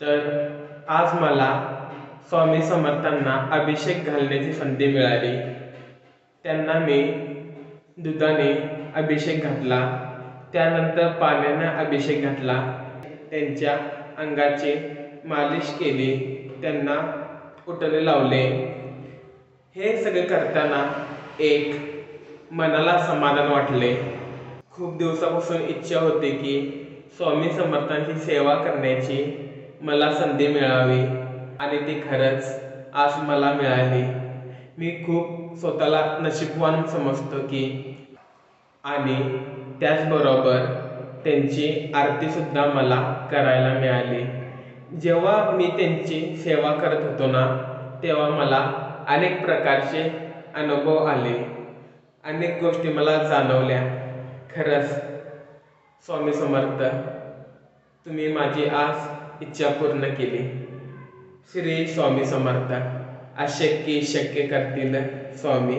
तर आज मला स्वामी समर्थांना अभिषेक घालण्याची संधी मिळाली। त्यांना मी दुधाने अभिषेक घातला, त्यानंतर पाण्याने अभिषेक घातला, त्यांच्या अंगाची मालिश केली, त्यांना उटणे लावले। हे सगळे करताना एक मनाला समाधान वाटले। खूप दिवसापासून इच्छा होती की स्वामी समर्थांची सेवा करण्याची मला संधी मिळावी आणि ती खरंच आज मला मिळाली। मी खूप स्वतःला नशीबवान समजतो की आणि त्याचबरोबर त्यांची आरतीसुद्धा मला करायला मिळाली। जेव्हा मी त्यांची सेवा करत होतो ना, तेव्हा मला अनेक प्रकारचे अनुभव आले, अनेक गोष्टी मला जाणवल्या। खरंच स्वामी समर्थ, तुम्ही माझी आज इच्छा पूर्ण केली। श्री स्वामी समर्थ। अशक्य शक्य करतील स्वामी